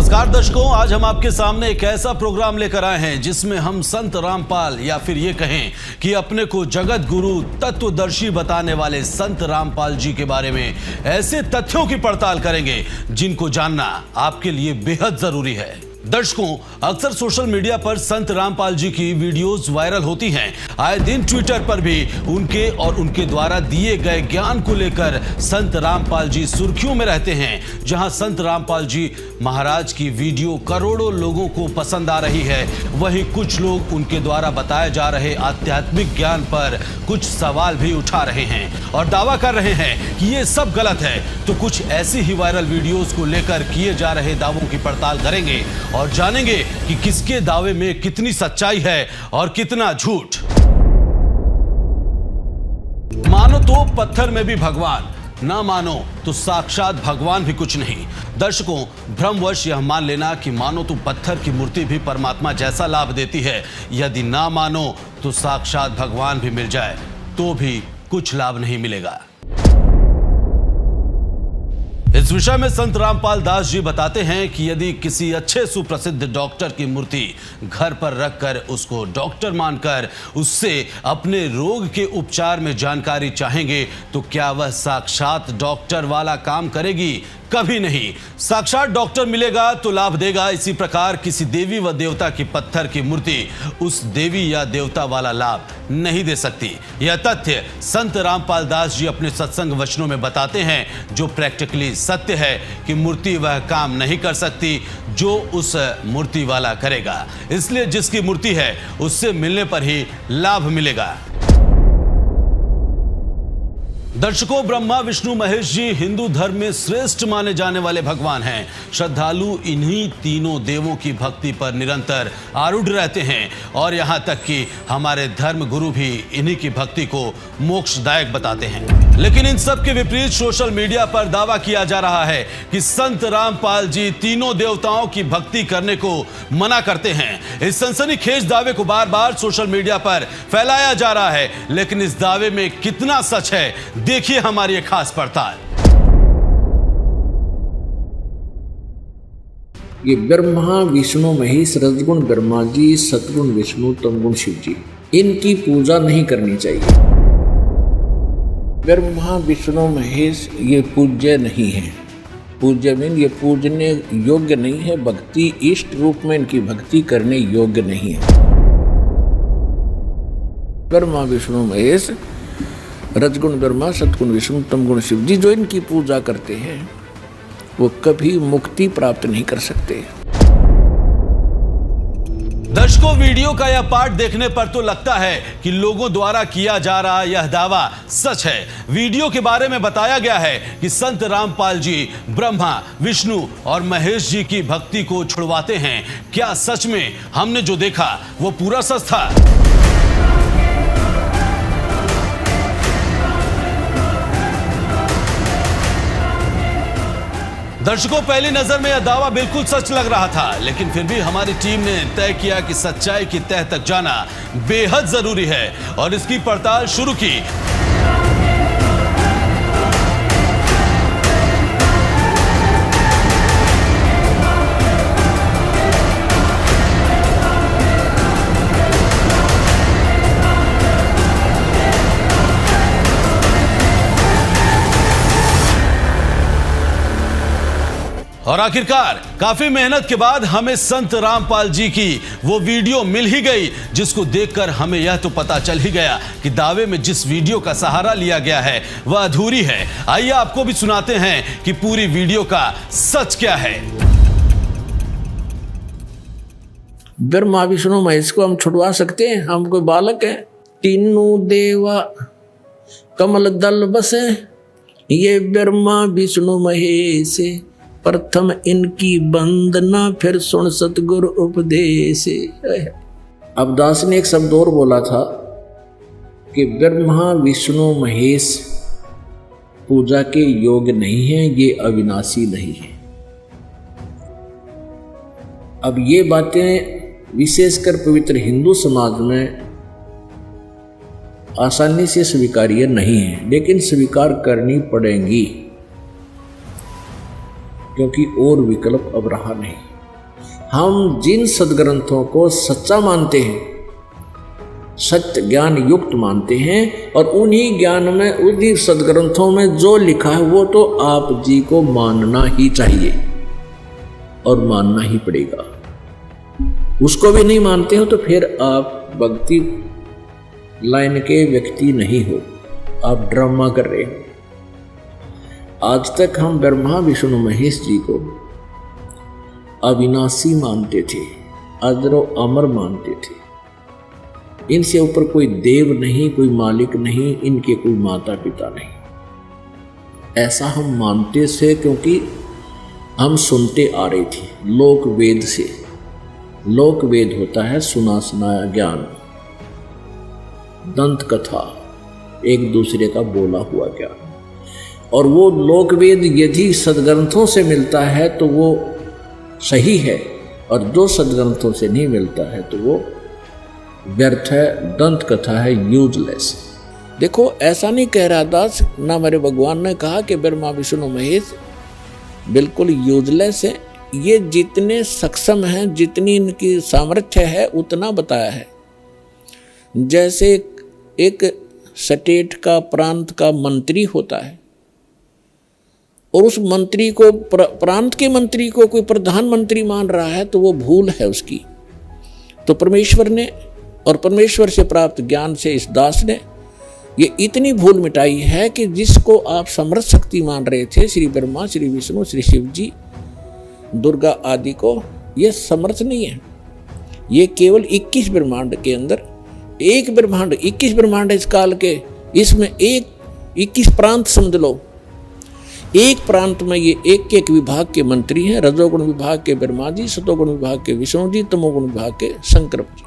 नमस्कार दर्शकों, आज हम आपके सामने एक ऐसा प्रोग्राम लेकर आए हैं जिसमें हम संत रामपाल या फिर ये कहें कि अपने को जगत गुरु तत्वदर्शी बताने वाले संत रामपाल जी के बारे में ऐसे तथ्यों की पड़ताल करेंगे जिनको जानना आपके लिए बेहद जरूरी है। दर्शकों, अक्सर सोशल मीडिया पर संत रामपाल जी की वीडियोस वायरल होती हैं। आए दिन ट्विटर पर भी उनके और उनके द्वारा दिए गए ज्ञान को लेकर संत रामपाल जी सुर्खियों में रहते हैं। जहां संत रामपाल जी महाराज की वीडियो करोड़ों लोगों को पसंद आ रही है, वहीं कुछ लोग उनके द्वारा बताए जा रहे आध्यात्मिक ज्ञान पर कुछ सवाल भी उठा रहे हैं और दावा कर रहे हैं कि ये सब गलत है। तो कुछ ऐसी ही वायरल वीडियोस को लेकर किए जा रहे दावों की पड़ताल करेंगे और जानेंगे कि किसके दावे में कितनी सच्चाई है और कितना झूठ। मानो तो पत्थर में भी भगवान, ना मानो तो साक्षात भगवान भी कुछ नहीं। दर्शकों, भ्रमवश यह मान लेना कि मानो तो पत्थर की मूर्ति भी परमात्मा जैसा लाभ देती है, यदि ना मानो तो साक्षात भगवान भी मिल जाए तो भी कुछ लाभ नहीं मिलेगा। इस विषय में संत रामपाल दास जी बताते हैं कि यदि किसी अच्छे सुप्रसिद्ध डॉक्टर की मूर्ति घर पर रखकर उसको डॉक्टर मानकर उससे अपने रोग के उपचार में जानकारी चाहेंगे तो क्या वह साक्षात डॉक्टर वाला काम करेगी? कभी नहीं। साक्षात डॉक्टर मिलेगा तो लाभ देगा। इसी प्रकार किसी देवी व देवता की पत्थर की मूर्ति उस देवी या देवता वाला लाभ नहीं दे सकती। यह तथ्य संत रामपाल दास जी अपने सत्संग वचनों में बताते हैं, जो प्रैक्टिकली सत्य है कि मूर्ति वह काम नहीं कर सकती जो उस मूर्ति वाला करेगा। इसलिए जिसकी मूर्ति है उससे मिलने पर ही लाभ मिलेगा। दर्शकों, ब्रह्मा विष्णु महेश जी हिंदू धर्म में श्रेष्ठ माने जाने वाले भगवान हैं। श्रद्धालु इन्हीं तीनों देवों की भक्ति पर निरंतर आरूढ़ रहते हैं और यहाँ तक कि हमारे धर्म गुरु भी इन्हीं की भक्ति को मोक्षदायक बताते हैं। लेकिन इन सब के विपरीत सोशल मीडिया पर दावा किया जा रहा है कि संत रामपाल जी तीनों देवताओं की भक्ति करने को मना करते हैं। इस सनसनीखेज दावे को बार बार सोशल मीडिया पर फैलाया जा रहा है, लेकिन इस दावे में कितना सच है, देखिए हमारी एक खास पड़ताल। ये ब्रह्मा विष्णु महेश, रजगुण ब्रह्मा जी, सतगुण विष्णु, तमगुण शिव जी, इनकी पूजा नहीं करनी चाहिए। ब्रह्मा विष्णु महेश ये पूज्य नहीं है। पूज्य मीन ये पूजने योग्य नहीं है। भक्ति इष्ट रूप में इनकी भक्ति करने योग्य नहीं है। ब्रह्मा विष्णु महेश, रजगुण ब्रह्मा, सतगुण विष्णु, तमगुण शिव जी, जो इनकी पूजा करते हैं वो कभी मुक्ति प्राप्त नहीं कर सकते। दर्शकों, वीडियो का यह पार्ट देखने पर तो लगता है कि लोगों द्वारा किया जा रहा यह दावा सच है। वीडियो के बारे में बताया गया है कि संत रामपाल जी ब्रह्मा विष्णु और महेश जी की भक्ति को छुड़वाते हैं। क्या सच में हमने जो देखा वो पूरा सच था? दर्शकों, पहली नजर में यह दावा बिल्कुल सच लग रहा था, लेकिन फिर भी हमारी टीम ने तय किया कि सच्चाई की तह तक जाना बेहद जरूरी है और इसकी पड़ताल शुरू की। और आखिरकार काफी मेहनत के बाद हमें संत रामपाल जी की वो वीडियो मिल ही गई, जिसको देखकर हमें यह तो पता चल ही गया कि दावे में जिस वीडियो का सहारा लिया गया है वह अधूरी है। आइए आपको भी सुनाते हैं कि पूरी वीडियो का सच क्या है। ब्रह्मा विष्णु महेश को हम छुड़वा सकते हैं? हम कोई बालक है? तीनों देवा कमल दल बसे, ये ब्रह्मा विष्णु महेश, प्रथम इनकी वंदना फिर सुन सतगुरु उपदेश। अब दास ने एक शब्द और बोला था कि ब्रह्मा विष्णु महेश पूजा के योग्य नहीं है, ये अविनाशी नहीं है। अब ये बातें विशेषकर पवित्र हिंदू समाज में आसानी से स्वीकार्य नहीं है, लेकिन स्वीकार करनी पड़ेंगी, क्योंकि और विकल्प अब रहा नहीं। हम जिन सदग्रंथों को सच्चा मानते हैं, सत्य ज्ञान युक्त मानते हैं, और उन्हीं ज्ञान में, उन्हीं सदग्रंथों में जो लिखा है वो तो आप जी को मानना ही चाहिए और मानना ही पड़ेगा। उसको भी नहीं मानते हो तो फिर आप भक्ति लाइन के व्यक्ति नहीं हो, आप ड्रामा कर रहे हो। आज तक हम ब्रह्मा विष्णु महेश जी को अविनाशी मानते थे, अजरो अमर मानते थे। इनसे ऊपर कोई देव नहीं, कोई मालिक नहीं, इनके कोई माता पिता नहीं। ऐसा हम मानते थे क्योंकि हम सुनते आ रहे थे लोक वेद से। लोक वेद होता है सुना सुनाया ज्ञान, दंत कथा, एक दूसरे का बोला हुआ ज्ञान। और वो लोक वेद यदि सदग्रंथों से मिलता है तो वो सही है, और जो सदग्रंथों से नहीं मिलता है तो वो व्यर्थ है, दंत कथा है, यूजलेस। देखो, ऐसा नहीं कह रहा दास, ना मेरे भगवान ने कहा कि ब्रह्मा विष्णु महेश बिल्कुल यूजलेस है। ये जितने सक्षम हैं, जितनी इनकी सामर्थ्य है, उतना बताया है। जैसे एक स्टेट का, प्रांत का मंत्री होता है, और उस मंत्री को, प्रांत के मंत्री को कोई प्रधानमंत्री मान रहा है, तो वो भूल है उसकी। तो परमेश्वर ने और परमेश्वर से प्राप्त ज्ञान से इस दास ने ये इतनी भूल मिटाई है कि जिसको आप समर्थ शक्ति मान रहे थे, श्री ब्रह्मा, श्री विष्णु, श्री शिव जी, दुर्गा आदि को, ये समर्थ नहीं है। ये केवल 21 ब्रह्मांड के अंदर एक ब्रह्मांड, 21 ब्रह्मांड इस काल के, इसमें 21 प्रांत समझ लो। एक प्रांत में ये एक एक विभाग के मंत्री हैं। रजोगुण विभाग के ब्रह्मा जी, सतोगुण विभाग के विष्णु जी, तमोगुण विभाग के शंकर जी।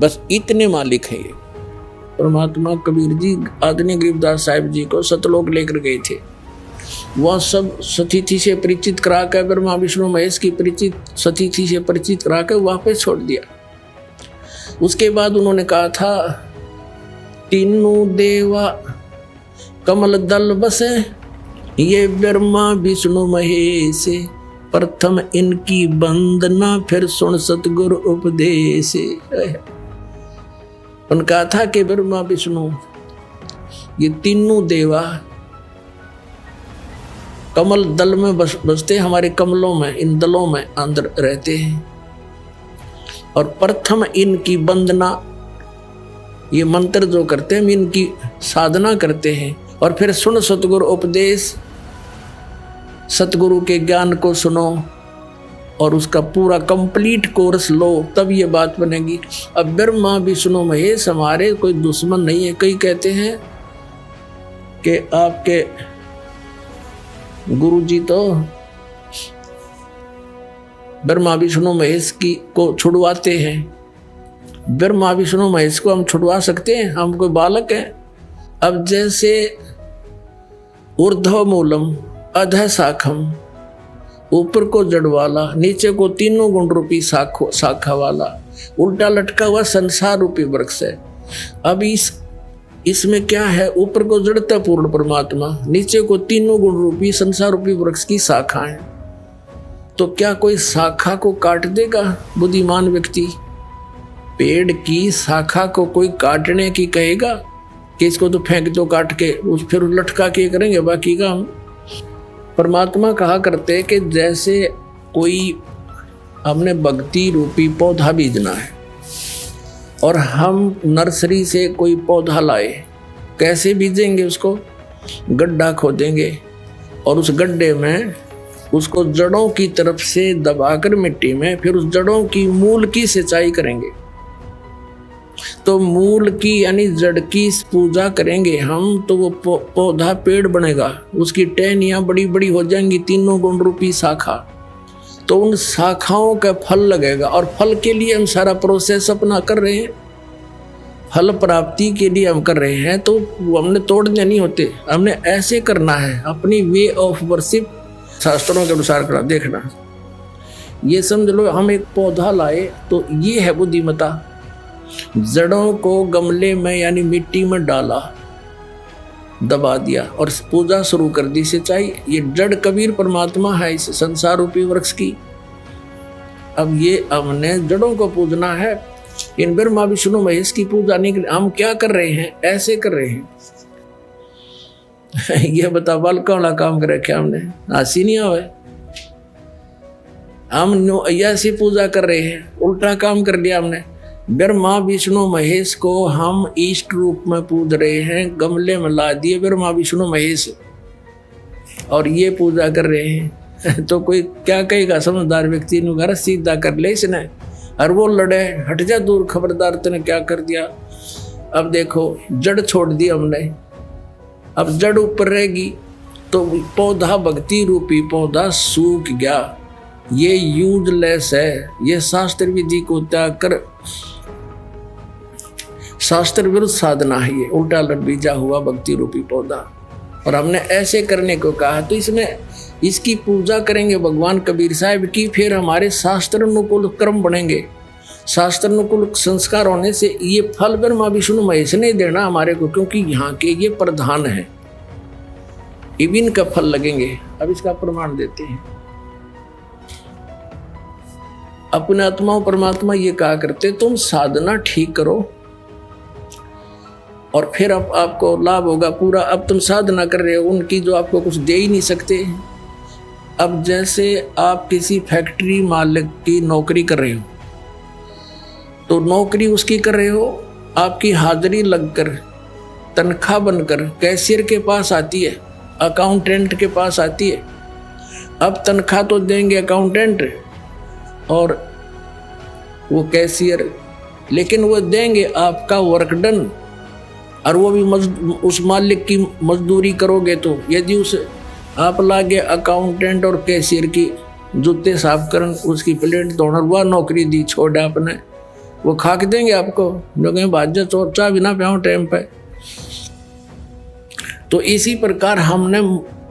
बस इतने मालिक हैं ये। परमात्मा कबीर जी आदरणीय गरीबदास साहिब जी को सतलोक लेकर गए थे। वह सब सतीथि से परिचित करा कर, ब्रह्मा विष्णु महेश की परिचित सतीथि से परिचित करा कर वापस छोड़ दिया। उसके बाद उन्होंने कहा था, तीनों देवा कमल दल बसे, ये ब्रह्मा विष्णु महेश, प्रथम इनकी वंदना फिर सुन सतगुरु उपदेश। उन्होंने कहा था कि ब्रह्मा विष्णु ये तीनों देवा कमल दल में बसते, हमारे कमलों में, इन दलों में अंदर रहते हैं। और प्रथम इनकी वंदना, ये मंत्र जो करते हैं, इनकी साधना करते हैं। और फिर सुन सतगुरु उपदेश, सतगुरु के ज्ञान को सुनो और उसका पूरा कंप्लीट कोर्स लो, तब ये बात बनेगी। अब ब्रह्मा विष्णु महेश हमारे कोई दुश्मन नहीं है। कई कहते हैं कि आपके गुरु जी तो ब्रह्मा विष्णु महेश की को छुड़वाते हैं। ब्रह्मा विष्णु महेश को हम छुड़वा सकते हैं? हम कोई बालक हैं? अब जैसे ऊर्ध्व मूलम अधः शाखम, ऊपर को जड़ वाला, नीचे को तीनों गुण रूपी शाखा वाला, उल्टा लटका हुआ संसार रूपी वृक्ष है। अब इसमें क्या है? ऊपर को जड़ता पूर्ण परमात्मा, नीचे को तीनों गुण रूपी संसार रूपी वृक्ष की शाखा है। तो क्या कोई शाखा को काट देगा बुद्धिमान व्यक्ति? पेड़ की शाखा को कोई काटने की कहेगा कि इसको तो फेंक दो काट के, फिर लटका के करेंगे बाकी का हम। परमात्मा कहा करते कि जैसे कोई हमने भक्ति रूपी पौधा बीजना है और हम नर्सरी से कोई पौधा लाए, कैसे बीजेंगे उसको? गड्ढा खोदेंगे और उस गड्ढे में उसको जड़ों की तरफ से दबाकर मिट्टी में, फिर उस जड़ों की मूल की सिंचाई करेंगे। तो मूल की यानी जड़ की पूजा करेंगे हम, तो वो पौधा पेड़ बनेगा, उसकी टहनियाँ बड़ी बड़ी हो जाएंगी, तीनों गुण रूपी शाखा। तो उन शाखाओं का फल लगेगा, और फल के लिए हम सारा प्रोसेस अपना कर रहे हैं, फल प्राप्ति के लिए हम कर रहे हैं। तो हमने तोड़ने नहीं होते, हमने ऐसे करना है, अपनी वे ऑफ वर्शिप शास्त्रों के अनुसार करना। देखना, ये समझ लो, हम एक पौधा लाए तो ये है बुद्धिमता। जड़ों को गमले में यानी मिट्टी में डाला, दबा दिया और पूजा शुरू कर दी, सिंचाई। ये जड़ कबीर परमात्मा है इस संसार रूपी वृक्ष की। अब ये हमने जड़ों को पूजना है, इन ब्रह्मा विष्णु महेश की पूजा नहीं कर। हम क्या कर रहे हैं, ऐसे कर रहे हैं। ये बता बालका वाला काम कर रखे हमने, हंसी नहीं आवे। हम ऐसी पूजा कर रहे हैं, उल्टा काम कर लिया हमने। ब्रह्मा विष्णु महेश को हम इष्ट रूप में पूज रहे हैं, गमले में ला दिए ब्रह्मा विष्णु महेश और ये पूजा कर रहे हैं। तो कोई क्या कहेगा, समझदार व्यक्ति ने घर सीधा कर ले इसने, और वो लड़े, हट जा दूर, खबरदार तूने क्या कर दिया। अब देखो जड़ छोड़ दी हमने, अब जड़ ऊपर रहेगी तो पौधा, भक्ति रूपी पौधा सूख गया। ये यूजलेस है, ये शास्त्र विधि को त्याग कर शास्त्र विरुद्ध साधना है, ये उल्टा बीजा हुआ भक्ति रूपी पौधा। और हमने ऐसे करने को कहा, तो इसमें इसकी पूजा करेंगे भगवान कबीर साहब की, फिर हमारे शास्त्र अनुकूल कर्म बनेंगे। शास्त्र अनुकूल संस्कार होने से ये फल ब्रह्मा विष्णु महेश ने देना हमारे को, क्योंकि यहाँ के ये प्रधान है, इबिन का फल लगेंगे। अब इसका प्रमाण देते हैं। अपने आत्माओं परमात्मा ये कहा करते, तुम साधना ठीक करो और फिर अब आपको लाभ होगा पूरा। अब तुम साधना कर रहे हो उनकी जो आपको कुछ दे ही नहीं सकते। अब जैसे आप किसी फैक्ट्री मालिक की नौकरी कर रहे हो, तो नौकरी उसकी कर रहे हो, आपकी हाजिरी लगकर तनख्वाह बनकर कैशियर के पास आती है, अकाउंटेंट के पास आती है। अब तनख्वाह तो देंगे अकाउंटेंट और वो कैशियर, लेकिन वो देंगे आपका वर्क डन, और वो भी उस मालिक की मजदूरी करोगे। तो यदि उस आप लागे अकाउंटेंट और कैशियर की जूते साफ करन, उसकी प्लेट धोना, वह नौकरी दी छोड़ आपने, वो खाक देंगे आपको, जो कहीं बाजा चोर चाह भी ना पाओ टाइम पे। तो इसी प्रकार हमने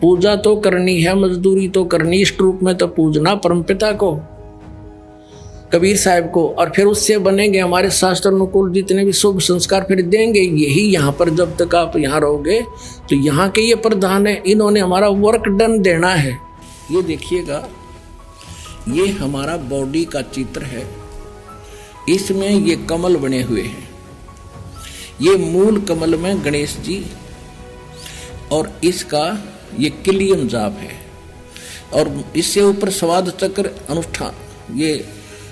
पूजा तो करनी है, मजदूरी तो करनी, इष्ट रूप में तो पूजना परमपिता को, कबीर साहब को, और फिर उससे बनेंगे हमारे शास्त्र अनुकूल जितने भी शुभ संस्कार फिर देंगे। यही यहाँ पर जब तक आप यहाँ रहोगे तो यहाँ के ये प्रधान है, इन्होंने हमारा वर्क डन देना है। ये देखिएगा, ये हमारा बॉडी का चित्र है, इसमें ये कमल बने हुए हैं। ये मूल कमल में गणेश जी, और इसका ये किलियम जाप है, और इससे ऊपर स्वाद चक्र अनुष्ठान, ये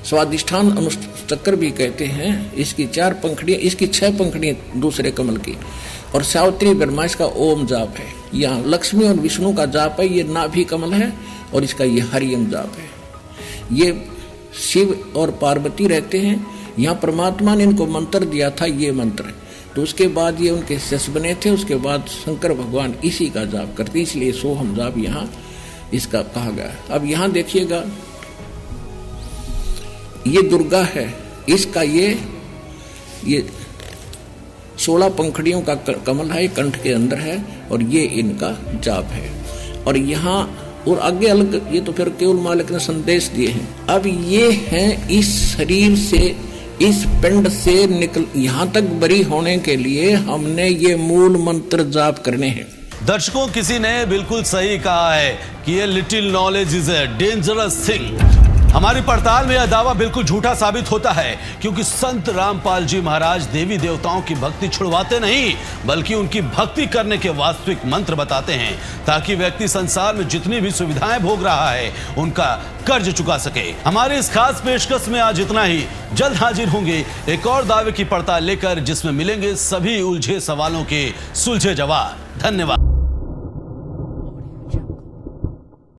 स्वादिष्ठान अनुचक्र भी कहते हैं। इसकी 4 पंखड़ियाँ, इसकी 6 पंखड़ियाँ दूसरे कमल की, और सावित्री ब्रह्मा इसका ओम जाप है। यहाँ लक्ष्मी और विष्णु का जाप है, ये नाभि कमल है, और इसका ये हरियम जाप है। ये शिव और पार्वती रहते हैं, यहाँ परमात्मा ने इनको मंत्र दिया था, ये मंत्र। तो उसके बाद ये उनके शिष्य बने थे, उसके बाद शंकर भगवान इसी का जाप करते, इसलिए सोहम जाप यहाँ इसका कहा गया। अब यहाँ देखिएगा, ये दुर्गा है, इसका ये 16 पंखड़ियों का कमल है, कंठ के अंदर है, और ये इनका जाप है। और यहाँ और आगे अलग, ये तो फिर केवल मालिक ने संदेश दिए हैं। अब ये हैं इस शरीर से, इस पिंड से निकल यहाँ तक बरी होने के लिए हमने ये मूल मंत्र जाप करने हैं। दर्शकों, किसी ने बिल्कुल सही कहा है कि ये little knowledge is a dangerous thing. हमारी पड़ताल में यह दावा बिल्कुल झूठा साबित होता है, क्योंकि संत रामपाल जी महाराज देवी देवताओं की भक्ति छुड़वाते नहीं, बल्कि उनकी भक्ति करने के वास्तविक मंत्र बताते हैं, ताकि व्यक्ति संसार में जितनी भी सुविधाएं भोग रहा है उनका कर्ज चुका सके। हमारे इस खास पेशकश में आज इतना ही। जल्द हाजिर होंगे एक और दावे की पड़ताल लेकर, जिसमें मिलेंगे सभी उलझे सवालों के सुलझे जवाब। धन्यवाद।